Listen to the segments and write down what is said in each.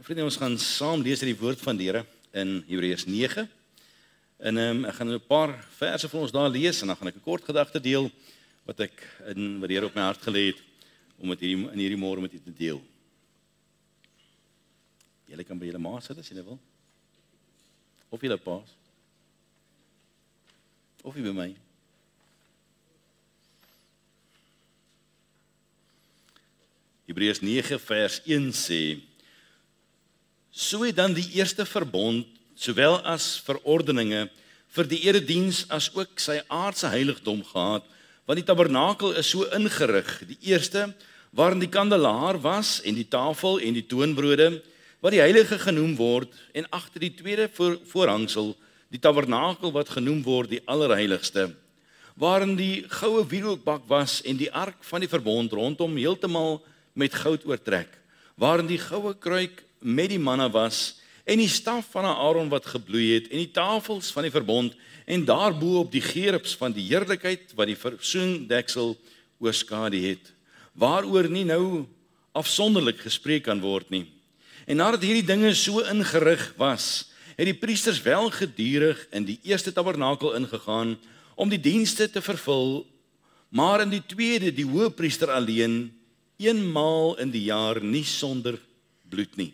Vriende, ons gaan saam lees uit die woord van die Here in Hebreërs 9. En ek gaan 'n paar verse vir ons daar lees en dan gaan ek 'n kort gedagte deel wat die Here op my hart gelê het om dit in hierdie môre met u te deel. Julle kan by julle ma sit as julle wil. Of julle paas. Of jy by my. Hebreërs 9 vers 1 sê: So het dan die eerste verbond, sowel as verordeninge, vir die erediens as ook sy aardse heiligdom gehad, want die tabernakel is so ingerig, die eerste, waarin die kandelaar was, en die tafel en die toonbrode, wat die heilige genoem word, en agter die tweede voorhangsel, die tabernakel wat genoem word, die allerheiligste, waarin die goue wierookbak was, en die ark van die verbond rondom heeltemal met goud oortrek, waarin die goue kruik met die manna was, en die staf van Aaron wat gebloei het, en die tafels van die verbond, en daarbo op die gerubs van die heerlikheid, wat die versoendeksel oorskadu het, waaroor nie nou afsonderlik gespreek kan word nie. En nadat hierdie dinge so ingerig was, het die priesters wel gedurig in die eerste tabernakel ingegaan, om die dienste te vervul, maar in die tweede, die hoëpriester alleen, eenmaal in die jaar nie sonder bloed nie.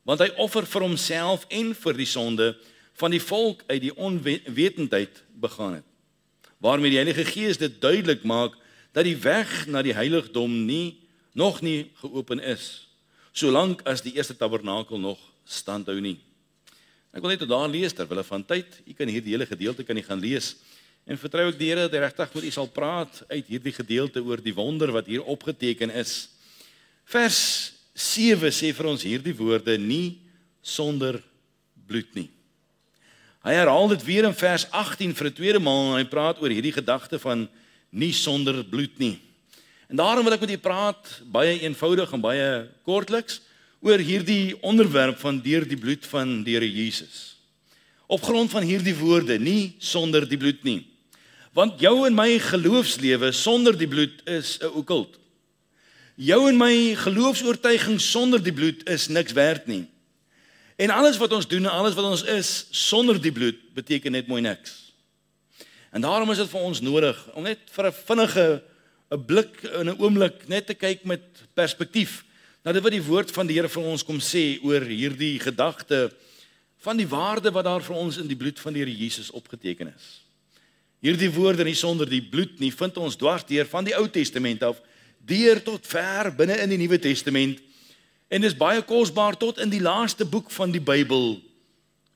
Want hy offer vir homself en vir die sonde van die volk uit die onwetendheid begaan het. Waarmee die Heilige Gees dit duidelik maak, dat die weg na die heiligdom nog nie geopen is, solank as die eerste tabernakel nog standhou nie. Ek wil net tot daar lees, terwille van tyd, u kan hierdie hele gedeelte kan u gaan lees, en vertrou ek die Here dat hy regtig met u sal praat uit hierdie gedeelte oor die wonder wat hier opgeteken is. Vers 7 sê vir ons hierdie woorde, nie sonder bloed nie. Hy herhaal dit weer in vers 18 vir 'n tweede maal, en hy praat oor hierdie gedagte van nie sonder bloed nie. En daarom wil ek met u praat, baie eenvoudig en baie kortliks, oor hierdie onderwerp van deur die bloed van die Here Jesus. Op grond van hierdie woorde, nie sonder die bloed nie. Want jou en my geloofslewe sonder die bloed is 'n okkult. Jou en my geloofsoortuiging sonder die bloed is niks werd nie. En alles wat ons doen en alles wat ons is sonder die bloed beteken net mooi niks. En daarom is dit vir ons nodig om net vir 'n vinnige 'n blik in 'n oomblik net te kyk met perspektief na dit wat die woord van die Here vir ons kom sê oor hierdie gedagte van die waarde wat daar vir ons in die bloed van die Here Jesus opgeteken is. Hierdie woorde nie sonder die bloed nie vind ons dwars deur van die Ou Testament af deur tot ver binne in die Nuwe Testament, en dis baie kosbaar tot in die laaste boek van die Bybel.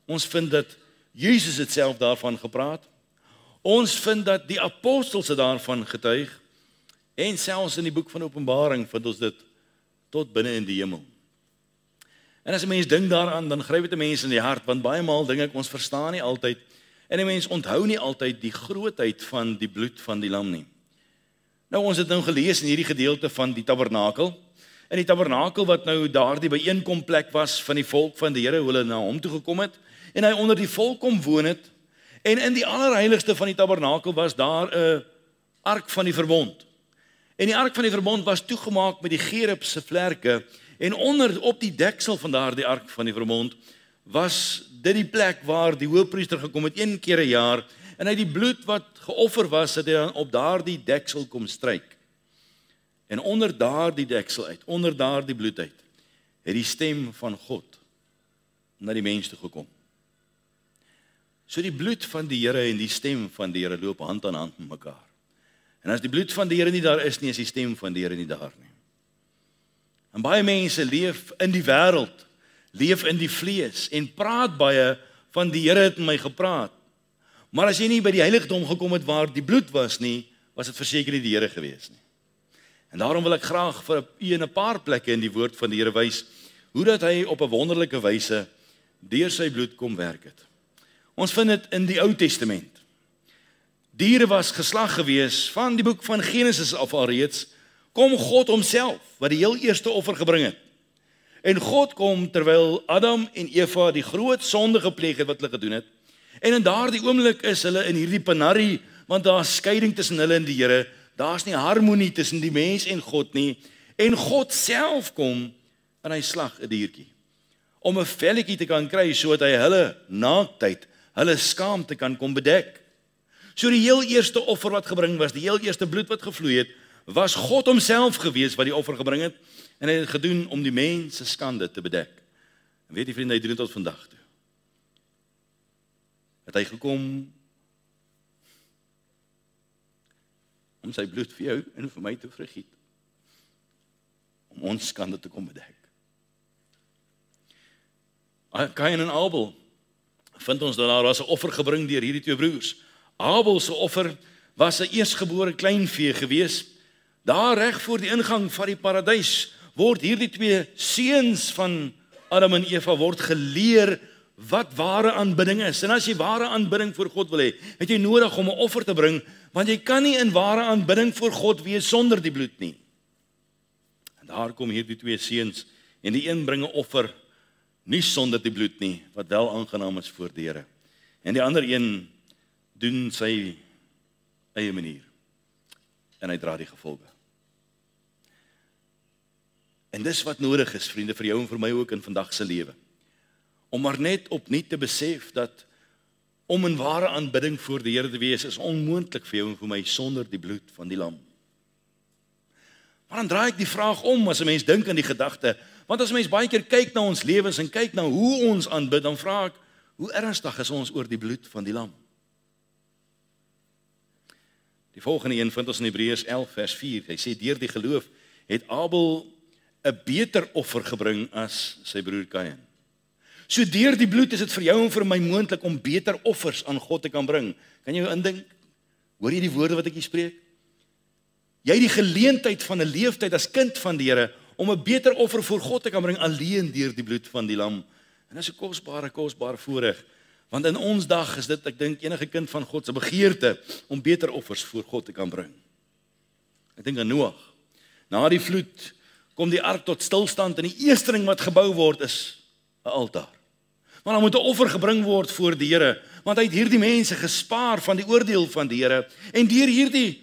Ons vind dat Jesus het self daarvan gepraat, ons vind dat die apostels het daarvan getuig, en selfs in die boek van Openbaring vind ons dit tot binne in die hemel. En as 'n mens dink daaraan, dan gryp dit 'n mens in die hart, want baie maal dink ek ons verstaan nie altyd, en 'n mens onthou nie altyd die grootheid van die bloed van die lam nie. Nou, ons het nou gelees in hierdie gedeelte van die tabernakel, en die tabernakel wat nou daardie byeenkomplek was van die volk van die Here, hoe hulle na hom toe gekom het, en hy onder die volk kom woon het, en in die allerheiligste van die tabernakel was daar 'n ark van die verbond. En die ark van die verbond was toegemaak met die gerub se vlerke, en onder op die deksel van daardie ark van die verbond was dit die plek waar die hoëpriester gekom het een keer 'n jaar, en hy die bloed wat geoffer was, het hy dan op daardie deksel kom stryk. En onder daardie deksel uit, onder daardie bloed uit, het die stem van God na die mens toe gekom. So die bloed van die Here en die stem van die Here loop hand aan hand met mekaar. En as die bloed van die Here nie daar is nie, is die stem van die Here nie daar nie. En baie mense leef in die wêreld, leef in die vlees, en praat baie van die Here het met my gepraat. Maar as jy nie by die heiligdom gekom het waar die bloed was nie, was dit verseker nie die Here gewees nie. En daarom wil ek graag vir u in 'n paar plekke in die woord van die Here wys, hoe dat hy op 'n wonderlike wyse deur sy bloed kom werk het. Ons vind dit in die Ou Testament. Diere was geslag gewees van die boek van Genesis af alreeds, kom God homself, wat die heel eerste offer gebring het. En God kom terwyl Adam en Eva die groot sonde gepleeg het wat hulle gedoen het, en in daardie oomblik is hulle in hierdie penarie, want daar is skeiding tussen hulle en die Here, daar's nie harmonie tussen die mens en God nie, en God self kom en hy slag 'n diertjie. om 'n velletjie te kan kry sodat hy hulle naaktheid, hulle skaamte kan kom bedek. So die heel eerste offer wat gebring was, die heel eerste bloed wat gevloei het, was God homself gewees wat die offer gebring het, en hy het gedoen om die mens se skande te bedek. En weet jy vriende, hy doen dit tot vandag toe. Het hy gekom om sy bloed vir jou en vir my te vergiet, om ons skande te kom bedek. Kain en Abel, vind ons dat daar was 'n offer gebring deur hierdie twee broers. Abel se offer was 'n eersgebore kleinvee gewees. Daar reg voor die ingang van die paradys word hierdie twee seuns van Adam en Eva word geleer wat ware aanbidding is. En as jy ware aanbidding voor God wil hê, het jy nodig om 'n offer te bring, want jy kan nie in ware aanbidding voor God wees sonder die bloed nie. En daar kom hierdie twee seuns en die een bring 'n offer nie sonder die bloed nie, wat wel aangenaam is voor die Here. En die ander een doen sy eie manier. En hy dra die gevolge. En dis wat nodig is, vriende, vir jou en vir my ook in vandag se lewe. Om maar net opnuut te besef dat om in ware aanbidding voor die Here te wees is onmoontlik vir jou en vir my sonder die bloed van die lam. Maar dan draai ek die vraag om as 'n mens dink aan die gedagte, want as 'n mens baie keer kyk na ons lewens en kyk na hoe ons aanbid, dan vra ek, hoe ernstig is ons oor die bloed van die lam? Die volgende een vind ons in Hebreërs 11 vers 4. Hy sê deur die geloof het Abel 'n beter offer gebring as sy broer Kain. So deur die bloed is dit vir jou en vir my moontlik om beter offers aan God te kan bring. Kan jy jou indink? Hoor jy die woorde wat ek hier spreek? Jy het die geleentheid van 'n leeftyd as kind van die Here om 'n beter offer voor God te kan bring alleen deur die bloed van die lam. En dit is 'n kosbare voorreg, want in ons dag is dit, ek dink, enige kind van God se begeerte om beter offers voor God te kan bring. Ek dink aan Noag. Na die vloed kom die ark tot stilstand en die eerste ding wat gebou word is 'n altaar. Maar dan moet 'n offer gebring word voor die Here, want hy het hierdie mense gespaar van die oordeel van die Here, en deur hierdie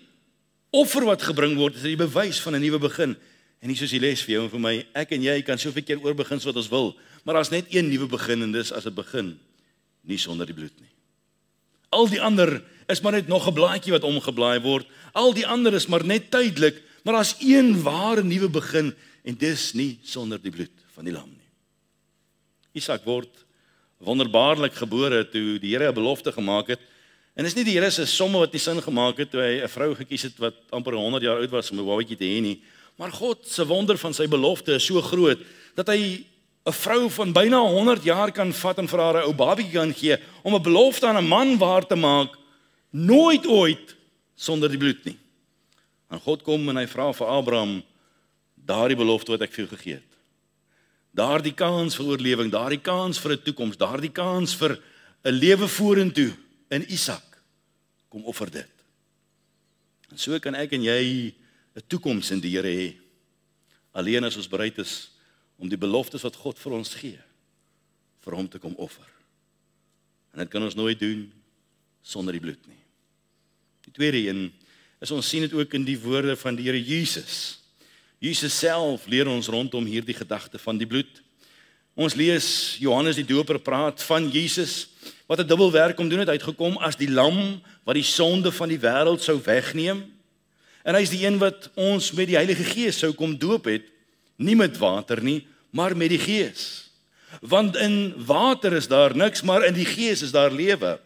offer wat gebring word, is dit die bewys van 'n nuwe begin. En nie soos die les vir jou en vir my, ek en jy kan soveel keer oorbegin wat ons wil, maar daar's net een nuwe begin, en dis as 'n begin, nie sonder die bloed nie. Al die ander is maar net nog 'n blaadjie wat omgeblaai word, al die ander is maar net tydelik, maar daar's een ware nuwe begin, en dis nie sonder die bloed van die lam nie. Isak word wonderbaarlik gebore toe die Here 'n belofte gemaak het. En dis nie die Here se somme wat nie sin gemaak het toe hy 'n vrou gekies het wat amper 100 jaar oud was om 'n babatjie te hê nie. Maar God se wonder van sy belofte is so groot dat hy 'n vrou van byna 100 jaar kan vat en vir haar 'n ou babatjie kan gee om 'n belofte aan 'n man waar te maak, nooit ooit sonder die bloed nie. En God kom en hy vra vir Abraham daardie belofte wat ek vir jou gegee het. Daardie kans vir oorlewing, daardie kans vir 'n toekoms, daardie kans vir 'n lewe vorentoe in Isak. Kom offer dit. En so kan ek en jy 'n toekoms in die Here hê. Alleen as ons bereid is om die beloftes wat God vir ons gee, vir hom te kom offer. En dit kan ons nooit doen sonder die bloed nie. Die tweede een is ons sien dit ook in die woorde van die Here Jesus. Jesus self leer ons rondom hierdie gedagte van die bloed. Ons lees Johannes die Doper praat van Jesus wat 'n dubbelwerk om doen het, uitgekom as die lam wat die sonde van die wêreld sou wegneem. En hy is die een wat ons met die Heilige Gees sou kom doop het, nie met water nie, maar met die Gees. Want in water is daar niks, maar in die Gees is daar lewe.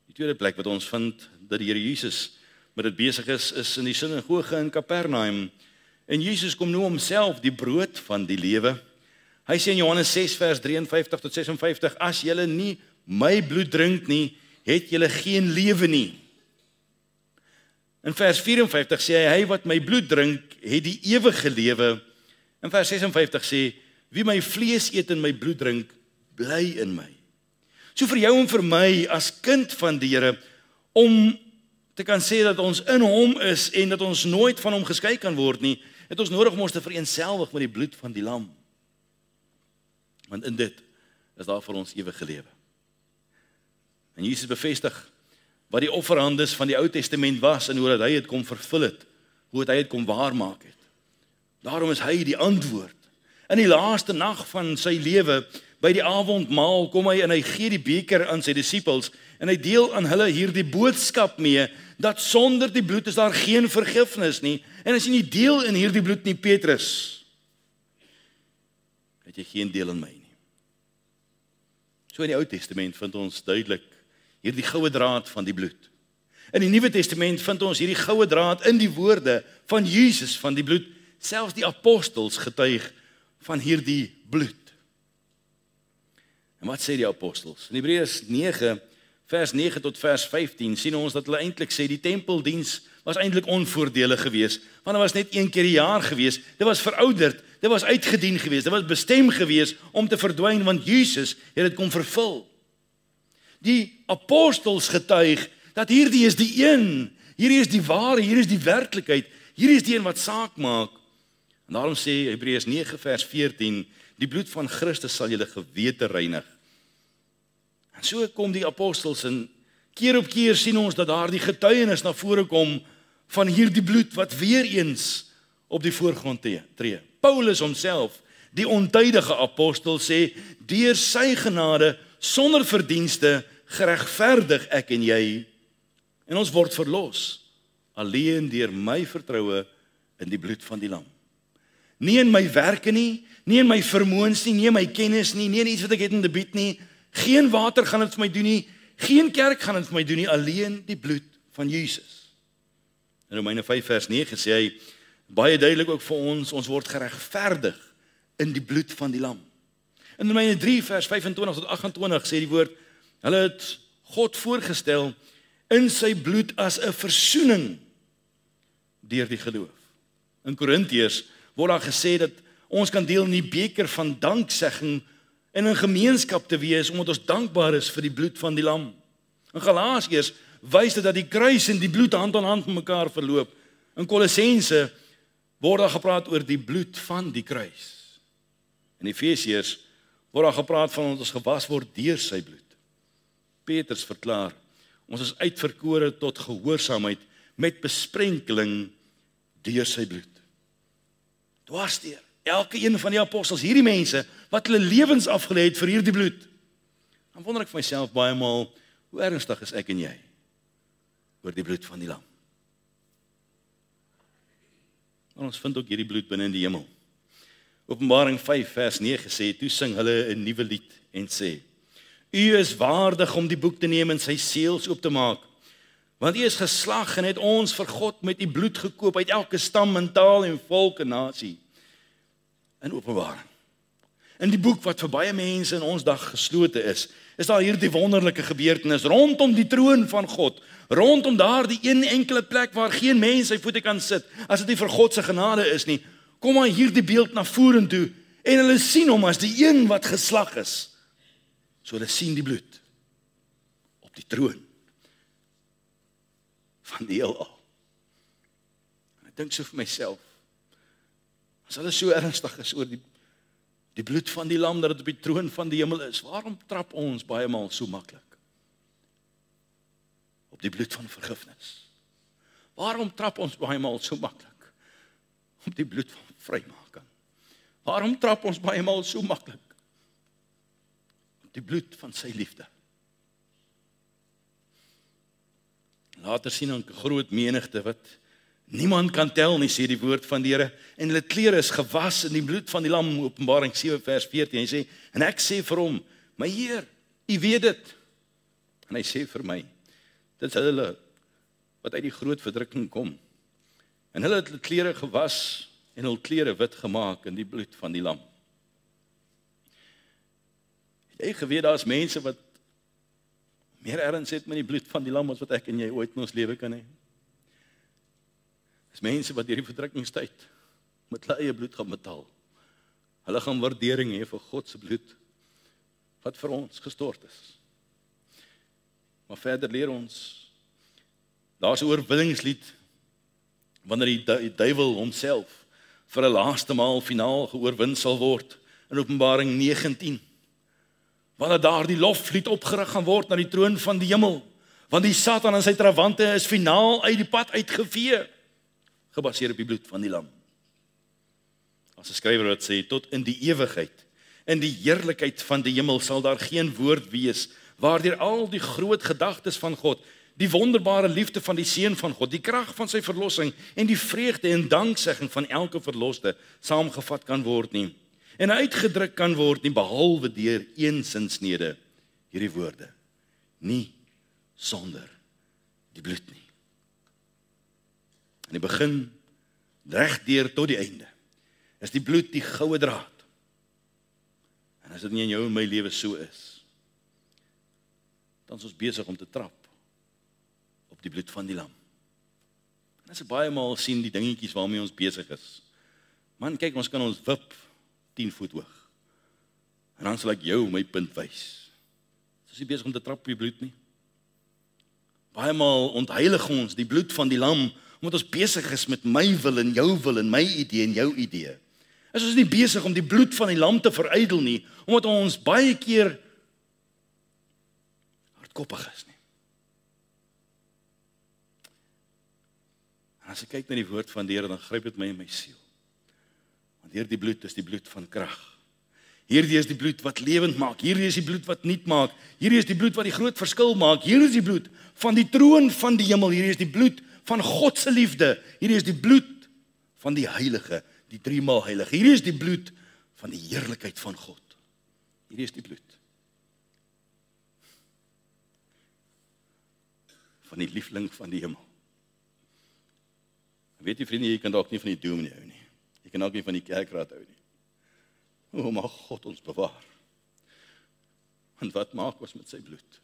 Die tweede plek wat ons vind dat die Here Jesus met dit besig is in die sinagoge in Kapernaum. En Jesus kom nou homself die brood van die lewe. Hy sê in Johannes 6 vers 53 tot 56, as julle nie my bloed drink nie, het julle geen lewe nie. In vers 54 sê hy wat my bloed drink, het die ewige lewe. In vers 56 sê, wie my vlees eet en my bloed drink, bly in my. So vir jou en vir my as kind van die Here, om te kan sê dat ons in hom is en dat ons nooit van hom geskei kan word nie, het ons nodig om ons te vereenselwig met die bloed van die lam. Want in dit is daar vir ons ewige lewe. En Jesus bevestig wat die offerhandes van die Ou Testament was en hoe dat hy het kom vervul het, hoe dat hy het kom waarmaak het. Daarom is hy die antwoord. In die laaste nag van sy lewe, by die avondmaal, kom hy en hy gee die beker aan sy disippels en hy deel aan hulle hierdie boodskap mee dat sonder die bloed is daar geen vergifnis nie. En as jy nie deel in hierdie bloed nie, Petrus, het jy geen deel in my nie. So in die Ou Testament vind ons duidelik hierdie goue draad van die bloed. In die Nuwe Testament vind ons hierdie goue draad in die woorde van Jesus van die bloed. Selfs die apostels getuig van hierdie bloed. En wat sê die apostels? In Hebreërs 9, vers 9 tot vers 15, sien ons dat hulle eintlik sê die tempeldiens was eintlik onvoordelig geweest, want dit was net een keer 'n jaar geweest. Dit was verouderd, dit was uitgedien geweest, dit was bestem geweest om te verdwyn, want Jesus het dit kom vervul. Die apostels getuig dat hierdie is die een, hierdie is die ware, hierdie is die werklikheid, hierdie is die een wat saak maak. En daarom sê Hebreërs 9 vers 14, die bloed van Christus sal julle gewete reinig. En so kom die apostels en keer op keer sien ons dat daar die getuienis na vore kom van hierdie bloed wat weer eens op die voorgrond tree. Paulus homself, die ontydige apostel, sê, deur sy genade, sonder verdienste, geregverdig ek en jy, en ons word verlos, alleen deur my vertroue in die bloed van die lam. Nie in my werke nie, nie in my vermoëns nie, nie in my kennis nie, nie in iets wat ek het om te bied nie, geen water gaan dit vir my doen nie, geen kerk gaan dit vir my doen nie, alleen die bloed van Jesus. In Romeine 5 vers 9 sê hy, baie duidelik ook vir ons word geregverdig in die bloed van die lam. In Romeine 3 vers 25 tot 28 sê die woord, hulle het God voorgestel in sy bloed as 'n versoening deur die geloof. In Korintiërs word daar gesê dat ons kan deel in die beker van danksegging en in gemeenskap te wees omdat ons dankbaar is vir die bloed van die lam. In Galasiërs wys dit dat die kruis en die bloed hand aan hand met mekaar verloop. In Kolossense word daar gepraat oor die bloed van die kruis. In Efesiërs word daar gepraat van ons gewas word deur sy bloed. Petrus verklaar, ons is uitverkore tot gehoorsaamheid met besprenkeling deur sy bloed. Dwarsdeur elke een van die apostels, hierdie mense wat hulle lewens afgelê het vir hierdie bloed. Dan wonder ek vir myself baie maal, hoe ernstig is ek en jy oor die bloed van die lam? En ons vind ook hierdie bloed binne in die hemel. Openbaring 5 vers 9 sê, toe sing hulle 'n nuwe lied en sê, U is waardig om die boek te neem en sy seels oop te maak, want U is geslag en het ons vir God met U bloed gekoop uit elke stam en taal en volk en nasie. In Openbaring. In die boek wat vir baie mense in ons dag geslote is daar hierdie wonderlike gebeurtenis rondom die troon van God, rondom daardie een enkele plek waar geen mens sy voete kan sit, as dit nie vir God se genade is nie. Kom maar hierdie beeld na vorentoe en hulle sien hom as die een wat geslag is. So hulle sien die bloed op die troon van die heelal. En ek dink so vir myself, as hulle so ernstig is oor die bloed van die lam, dat dit op die troon van die hemel is, waarom trap ons baie maal so maklik op die bloed van vergifnis? Waarom trap ons baie maal so maklik op die bloed van vrymaking? Waarom trap ons baie maal so maklik op die bloed van sy liefde? Later sien ons 'n groot menigte wat niemand kan tel nie, sê die woord van die Here, en hulle klere is gewas in die bloed van die lam, Openbaring 7 vers 14, hy sê, en ek sê vir hom, my Heer, U weet dit, en hy sê vir my, dit is hulle wat uit die groot verdrukking kom, en hulle het hulle klere gewas, en hulle klere wit gemaak in die bloed van die lam. Het jy geweet, daar is mense wat meer erns het met die bloed van die lam, as wat ek en jy ooit in ons lewe kan hê? Dis mense wat hierdie verdrukkingstyd met hulle eie bloed gaan betaal. Hulle gaan waardering hê vir God se bloed wat vir ons gestort is. Maar verder leer ons, daar's 'n oorwinningslied wanneer die duiwel homself vir 'n laaste maal finaal geoorwin sal word in Openbaring 19. Wanneer daar die loflied opgerig gaan word na die troon van die hemel, want die Satan en sy trawante is finaal uit die pad uitgevee, gebaseer op die bloed van die lam. As 'n skrywer wat sê, tot in die ewigheid, in die heerlikheid van die hemel sal daar geen woord wees, waardeur al die groot gedagtes van God, die wonderbare liefde van die Seun van God, die krag van sy verlossing en die vreugde en danksegging van elke verloste saamgevat kan word nie, en uitgedruk kan word nie, behalwe deur een sinsnede, hierdie woorde, nie sonder die bloed nie. In die begin, regdeur tot die einde, is die bloed die goue draad. En as dit nie in jou en my lewe so is, dan is ons besig om te trap op die bloed van die lam. En as ek baie maal sien die dingetjies waarmee ons besig is. Man, kyk, ons kan ons wip 10 voet hoog. En dan sal ek jou my punt wys. Is nie besig om te trap op die bloed nie. Baie maal ontheilig ons die bloed van die lam, omdat ons besig is met my wil en jou wil en my idee en jou idee. Is ons nie besig om die bloed van die lam te verydel nie, omdat ons baie keer hardkoppig is nie. En as ek kyk na die woord van die Here, dan gryp dit my in my siel. Want hierdie bloed is die bloed van krag. Hierdie is die bloed wat lewend maak. Hierdie is die bloed wat nuut maak. Hierdie is die bloed wat die groot verskil maak. Hierdie is die bloed van die troon van die hemel. Hierdie is die bloed van God se liefde. Hierdie is die bloed van die heilige, die driemaal heilige. Hierdie is die bloed van die heerlikheid van God. Hierdie is die bloed van die liefling van die hemel. Weet jy vriende, jy kan dalk nie van die dominee hou nie. Jy kan ook nie van die kerkraad hou nie. O, mag God ons bewaar. En wat maak ons met sy bloed?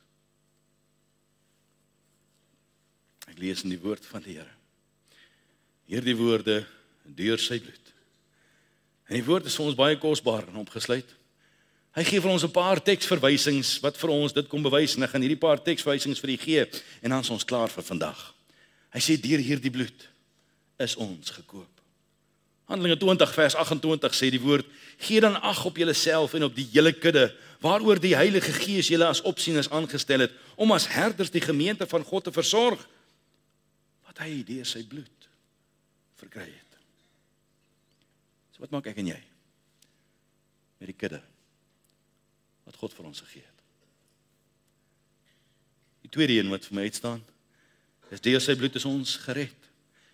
Ek lees in die woord van die Here. Hierdie woorde deur sy bloed. En die woord is vir ons baie kosbaar en opgesluit. Hy gee vir ons 'n paar teksverwysings wat vir ons dit kom bewys, en ek gaan hierdie paar teksverwysings vir u gee, en dan is ons klaar vir vandag. Hy sê, deur hierdie bloed is ons gekoop. Handelinge 20 vers 28 sê die woord, gee dan ag op julleself en op die hele kudde, waaroor die Heilige Gees julle as opsieners aangestel het, om as herders die gemeente van God te versorg, wat hy deur sy bloed verkry het. So wat maak ek en jy met die kudde wat God vir ons gegee het? Die tweede een wat vir my uitstaan, is deur sy bloed is ons gered.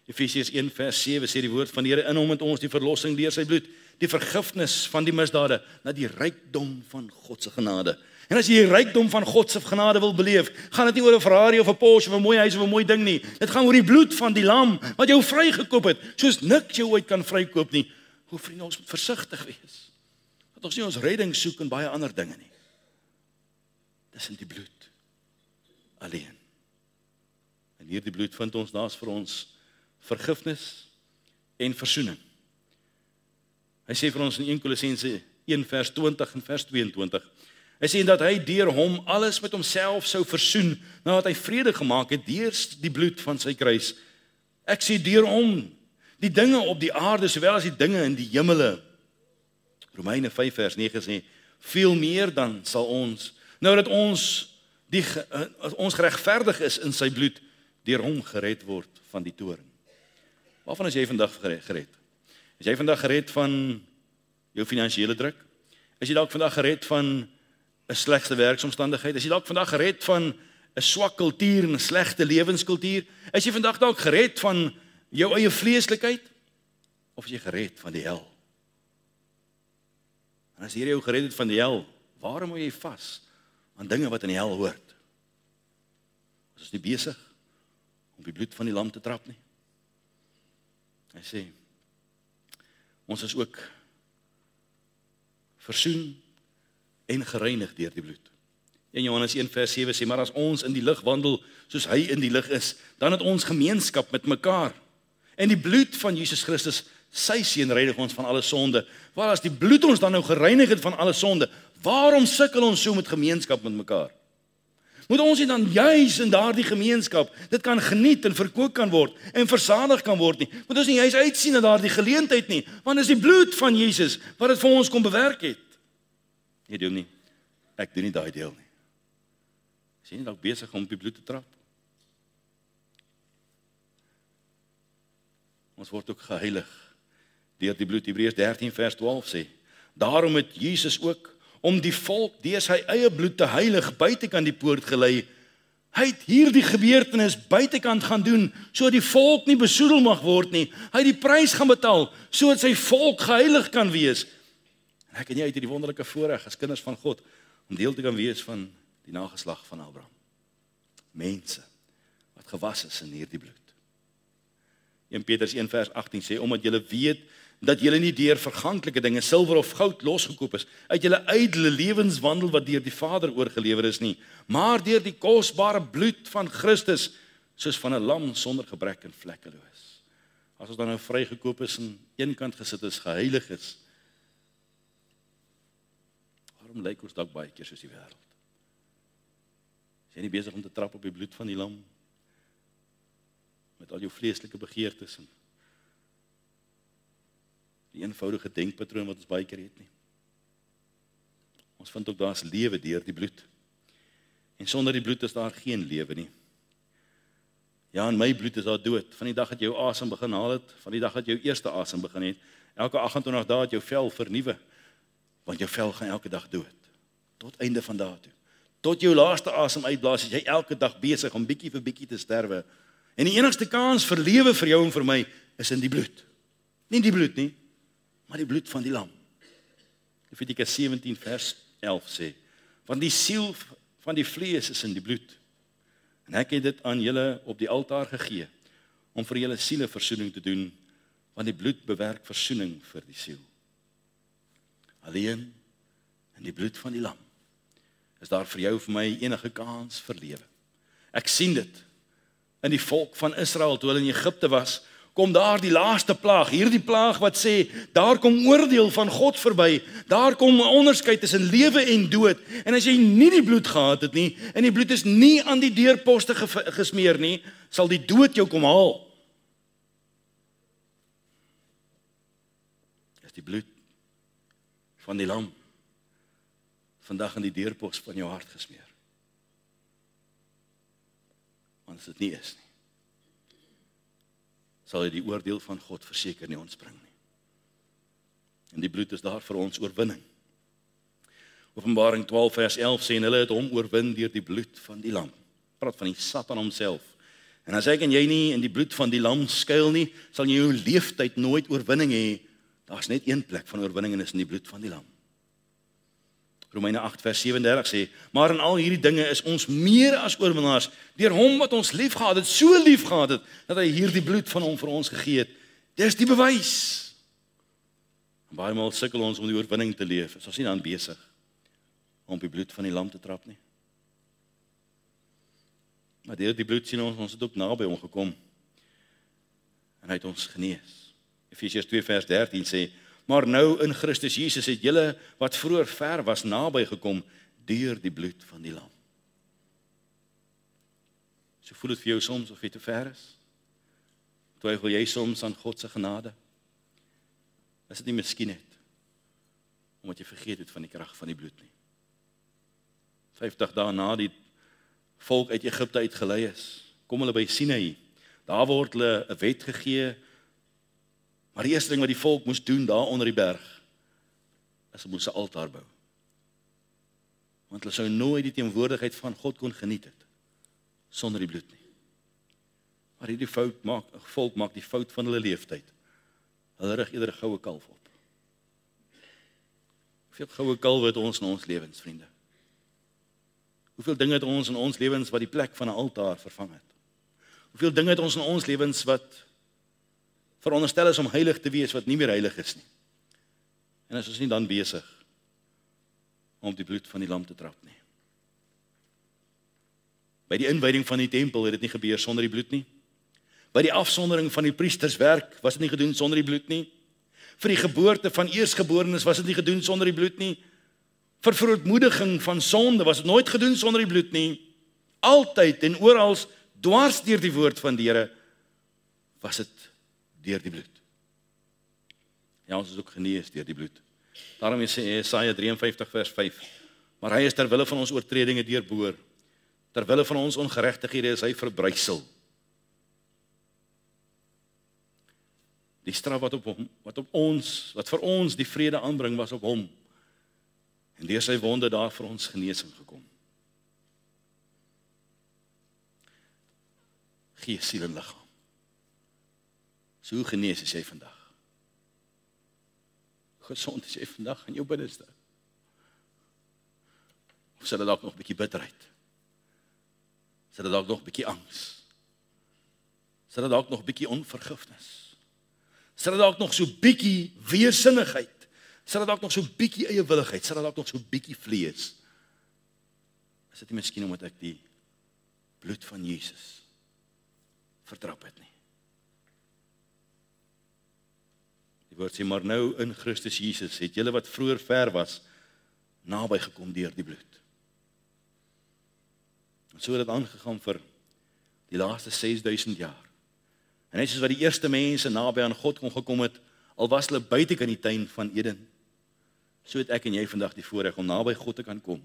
Efesiërs 1 vers 7 sê die woord van die Here, in hom het ons die verlossing deur sy bloed, die vergifnis van die misdade, na die rykdom van God se genade. En as jy die rykdom van God se genade wil beleef, gaan dit nie oor 'n Ferrari of 'n Porsche of 'n mooi huis of 'n mooi ding nie. Dit gaan oor die bloed van die lam wat jou vrygekoop het, soos niks jou ooit kan vrykoop nie. Hoe vriende, ons moet versigtig wees. Dat ons nie ons redding soek in baie ander dinge nie. Dis in die bloed alleen. En hierdie bloed vind ons, daar's vir ons vergifnis en versoening. Hy sê vir ons in 1 Kolossense 1 vers 20 en vers 22. Hy sê dat hy deur hom alles met homself sou versoen, nadat hy vrede gemaak het deur die bloed van sy kruis. Ek sê deur hom, die dinge op die aarde sowel as die dinge in die hemele. Romeine 5 vers 9 sê, veel meer dan sal ons, nou dat ons geregverdig is in sy bloed, deur hom gered word van die toorn. Waarvan is jy vandag gered? Is jy vandag gered van jou finansiële druk? Is jy dalk vandag gered van 'n slegte werksomstandigheid? Is jy dalk vandag gered van 'n swak kultuur en 'n slegte lewenskultuur? Is jy vandag dalk gered van jou eie vleeslikheid? Of is jy gered van die hel? En as hier jou gered het van die hel, waarom hou jy vas aan dinge wat in die hel hoort? Is ons nie besig om die bloed van die lam te trap nie? Hy sê, ons is ook versoen en gereinig deur die bloed. In Johannes 1 vers 7 sê, maar as ons in die lig wandel, soos hy in die lig is, dan het ons gemeenskap met mekaar. En die bloed van Jesus Christus, sy seun, reinig ons van alle sonde. Waar as die bloed ons dan nou gereinig het van alle sonde, waarom sukkel ons so met gemeenskap met mekaar? Moet ons nie dan juis in daardie gemeenskap dit kan geniet en verkoop kan word en versadig kan word nie? Moet ons nie juis uitsien na daardie geleentheid nie? Want is die bloed van Jesus wat dit vir ons kom bewerk het. Jy doen nie. Ek doen nie daai deel nie. Is jy nie dalk besig om op die bloed te trap? Ons word ook geheilig deur die bloed. Hebreërs 13 vers 12 sê, daarom het Jesus ook om die volk deur sy eie bloed te heilig buitekant die poort gelei. Hy het hierdie gebeurtenis buitekant gaan doen, sodat die volk nie besoedel mag word nie. Hy het die prys gaan betaal, sodat sy volk geheilig kan wees. En ek en jy het hierdie wonderlike voorreg as kinders van God, om deel te kan wees van die nageslag van Abraham. Mense, wat gewas is in hierdie bloed. 1 Petrus 1 vers 18 sê, omdat julle weet, dat julle nie deur verganklike dinge, silwer of goud losgekoop is, uit julle ydelle lewenswandel wat deur die Vader oorgelewer is nie, maar deur die kosbare bloed van Christus, soos van 'n lam sonder gebrek en vlekkeloos. As ons dan nou vrygekoop is en eenkant gesit is, geheilig is, waarom lyk ons dalk baie keer soos die wêreld? Is jy nie besig om te trap op die bloed van die lam? Met al jou vleeslike begeertes en die eenvoudige denkpatroon wat ons baie keer het nie. Ons vind ook daar is lewe deur die bloed. En sonder die bloed is daar geen lewe nie. Ja, in my bloed is daar dood. Van die dag dat jy jou asem begin haal het, van die dag dat jy jou eerste asem begin het, elke 28 dae het jou vel vernuwe, want jou vel gaan elke dag dood. Tot einde van dae toe. Tot jou laaste asem uitblaas, is jy elke dag besig om bietjie vir bietjie te sterwe. En die enigste kans vir lewe vir jou en vir my is in die bloed. Nie die bloed nie, maar die bloed van die lam. Levitikus 17 vers 11 sê, want die siel van die vlees is in die bloed. En ek het dit aan julle op die altaar gegee, om vir julle siele versoening te doen, want die bloed bewerk versoening vir die siel. Alleen in die bloed van die lam is daar vir jou vir my enige kans vir lewe. Ek sien dit in die volk van Israel, toe hulle in Egipte was, kom daar die laaste plaag, hierdie plaag wat sê, daar kom oordeel van God verby, daar kom 'n onderskeid tussen lewe en dood, en as jy nie die bloed gehad het nie, en die bloed is nie aan die deurposte gesmeer nie, sal die dood jou kom haal. Dis die bloed van die lam, vandag in die deurpos van jou hart gesmeer. Want as dit nie is nie, sal jy die oordeel van God verseker nie ontspring nie. En die bloed is daar vir ons oorwinning. Openbaring 12 vers 11 sê, en hulle het hom oorwin deur die bloed van die lam. Praat van die Satan homself. En as ek en jy nie in die bloed van die lam skuil nie, sal jy jou leeftyd nooit oorwinning hê. Daar's net een plek van oorwinning en is in die bloed van die lam. Romeine 8 vers 37 sê, maar in al hierdie dinge is ons meer as oorwinnaars, deur hom wat ons liefgehad het, so liefgehad het, dat hy hierdie bloed van hom vir ons gegee het. Dis die bewys. En baie maal sukkel ons om die oorwinning te leef, is ons nie dan besig om op die bloed van die lam te trap nie. Maar deur die bloed sien ons het ook naby hom gekom, en hy het ons genees. Efesiërs 2 vers 13 sê, maar nou in Christus Jesus het julle wat vroeër ver was naby gekom deur die bloed van die lam. So voel dit vir jou soms of jy te ver is? Twyfel jy soms aan God se genade? Is dit nie miskien net omdat jy vergeet het van die krag van die bloed nie? 50 dae na die volk uit Egipte uitgelei is, kom hulle by Sinai. Daar word hulle 'n wet gegee. Maar die eerste ding wat die volk moes doen daar onder die berg, is hulle moes 'n altaar bou. Want hulle sou nooit die teenwoordigheid van God kon geniet het, sonder die bloed nie. Maar hierdie volk maak die fout van hulle leeftyd. Hulle rig eerder 'n goue kalf op. Hoeveel goue kalwe het ons in ons lewens, vriende? Hoeveel dinge het ons in ons lewens wat die plek van 'n altaar vervang het? Hoeveel dinge het ons in ons lewens wat veronderstel is om heilig te wees, wat nie meer heilig is nie. En is ons nie dan besig om die bloed van die lam te trap nie. By die inwyding van die tempel het dit nie gebeur sonder die bloed nie. By die afsondering van die priesterswerk was dit nie gedoen sonder die bloed nie. Vir die geboorte van eersgeborenes was dit nie gedoen sonder die bloed nie. Vir verootmoediging van sonde was dit nooit gedoen sonder die bloed nie. Altyd en oral dwars deur die woord van die Here was dit deur die bloed. Ja, ons is ook genees deur die bloed. Daarom sê Jesaja 53 vers 5, maar hy is ter wille van ons oortredinge deurboor, ter wille van ons ongeregtighede is hy verbrysel. Die straf wat op hom, wat vir ons die vrede aanbring, was op hom. En deur sy wonde daar vir ons genesing gekom. Gees, siel en liggaam. So hoe genees is jy vandag? Gesond is jy vandag in jou binneste? Of sit dit dalk nog 'n bietjie bitterheid? Sit dit dalk nog 'n bietjie angs? Sit dit dalk nog 'n bietjie onvergifnis? Sit dit dalk nog so 'n bietjie weersinnigheid? Sit dit dalk nog so 'n bietjie eie willigheid? Sit dit dalk nog so 'n bietjie vlees? Is dit nie miskien omdat ek die bloed van Jesus vertrap het nie? Die woord sê, maar nou in Christus Jesus het julle wat vroeër ver was, naby gekom deur die bloed. En so het dit aangegaan vir die laaste 6000 jaar. En net soos wat die eerste mense naby aan God kon gekom het, al was hulle buite in die tuin van Eden, so het ek en jy vandag die voorreg om naby God te kan kom.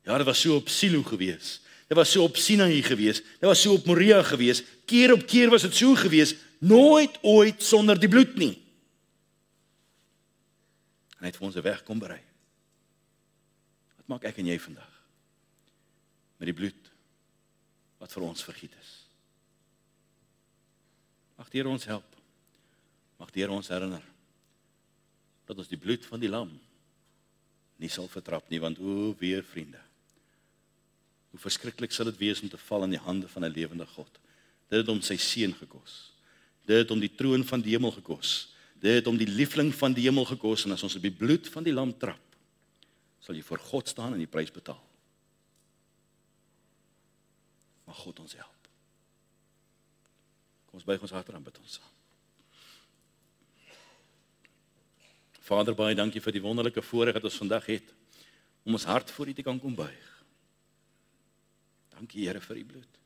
Ja, dit was so op Silo gewees. Dit was so op Sinai gewees. Dit was so op Moria gewees. Keer op keer was dit so gewees. Nooit ooit sonder die bloed nie. En hy het vir ons 'n weg kom berei. Wat maak ek en jy vandag? Met die bloed wat vir ons vergiet is. Mag die Here ons help. Mag die Here ons herinner dat ons die bloed van die lam nie sal vertrap nie, want o, weer vriende, hoe verskriklik sal dit wees om te val in die hande van 'n lewende God. Dit het hom sy seun gekos. Dit het hom die troon van die hemel gekos. Dit het hom die liefling van die hemel gekos, en as ons op die bloed van die lam trap, sal jy voor God staan en die prys betaal. Mag God ons help. Kom ons buig ons harte aan, bid ons saam. Vader, baie dankie vir die wonderlike voorreg wat ons vandag het, om ons hart voor U te kan kom buig. Dankie Here vir U bloed.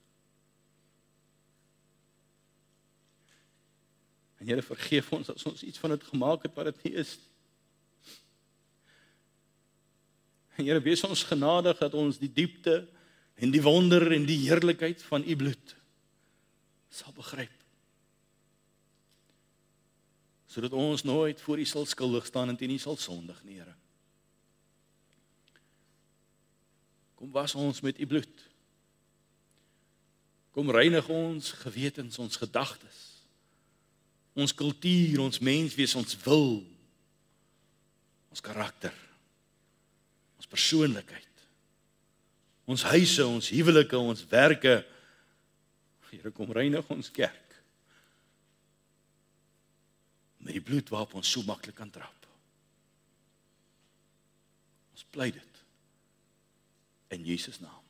En Here, vergeef ons as ons iets van dit gemaak het wat dit nie is. En Here, wees ons genadig dat ons die diepte en die wonder en die heerlikheid van U bloed sal begryp. Sodat ons nooit voor U sal skuldig staan en teen U sal sondig nie, Here. Kom was ons met U bloed. Kom reinig ons gewetens, ons gedagtes, ons kultuur, ons menswees, ons wil, ons karakter, ons persoonlikheid, ons huise, ons huwelike, ons werke. Here, kom reinig ons kerk met die bloed waarop ons so maklik kan trap. Ons pleit dit in Jesus naam.